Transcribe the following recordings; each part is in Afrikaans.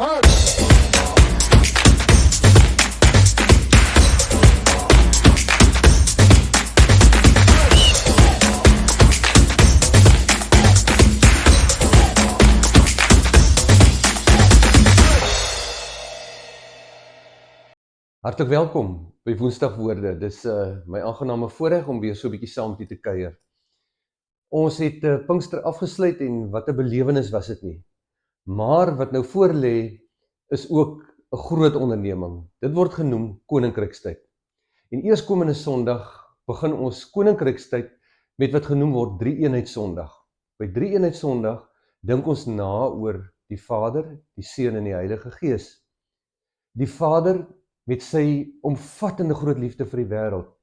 Hartlik welkom by Woensdagwoorde. Dis my aangename voorreg om weer so 'n bietjie saam met u te kuier. Ons het Pinkster afgesluit en wat 'n belewenis was dit nie. Maar wat nou voor lê is ook 'n groot onderneming. Dit word genoem Koninkrykstyd. En eerskomende Sondag begin ons Koninkrykstyd met wat genoem word Drie-eenheid Sondag. By Drie-eenheid Sondag dink ons na oor die Vader, die Seun en die Heilige Gees. Die Vader met sy omvattende groot liefde vir die wêreld,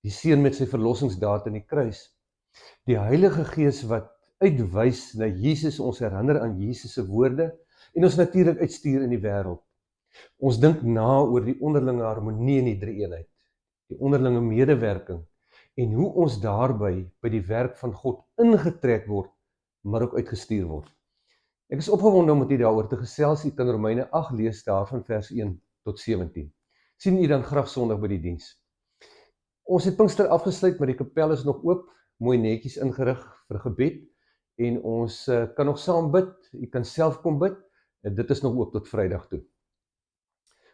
die Seun met sy verlossingsdaad aan die kruis, die Heilige Gees wat uitwys na Jesus, ons herinner aan Jesus se woorde, en ons natuurlik uitstuur in die wêreld. Ons dink na oor die onderlinge harmonie in die drie-eenheid, die onderlinge medewerking, en hoe ons daarby by die werk van God ingetrek word, maar ook uitgestuur word. Ek is opgewonde om met u daaroor te gesels. U kan Romeine 8 lees daarvan vers 1 tot 17. Sien u dan graag Sondag by die diens. Ons het Pinkster afgesluit, maar die kapel is nog oop, mooi netjies ingerig vir gebed, en ons kan nog saam bid. U kan self kom bid, en dit is nog oop tot Vrydag toe.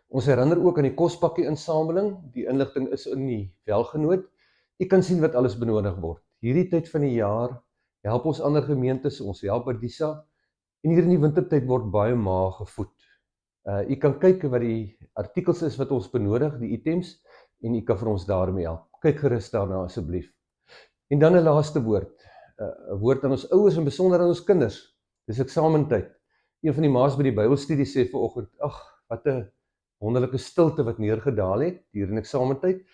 Ons herinner ook aan die kospakkie insameling. Die inligting is in die welgenoot. U kan sien wat alles benodig word. Hierdie tyd van die jaar help ons ander gemeentes, ons help by DISA, en hier in die wintertyd word baie maag gevoed. U kan kyk wat die artikels is wat ons benodig, die items, en u kan vir ons daarmee help. Kyk gerus daarna asseblief. En dan 'n laaste woord. 'n Woord aan ons ouers en besonder aan ons kinders. Dis eksamentyd. Een van die ma's by die Bybelstudie sê vanoggend, wat 'n wonderlike stilte wat neergedaal het hier in eksamentyd.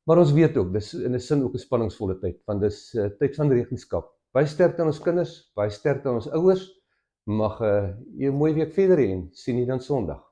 Maar ons weet ook, dis in 'n sin ook 'n spanningsvolle tyd, want dis tyd van rekenskap. Baie sterkte aan ons kinders, baie sterkte aan ons ouers. Mag jy 'n mooi week verder hê en sien jy dan Sondag.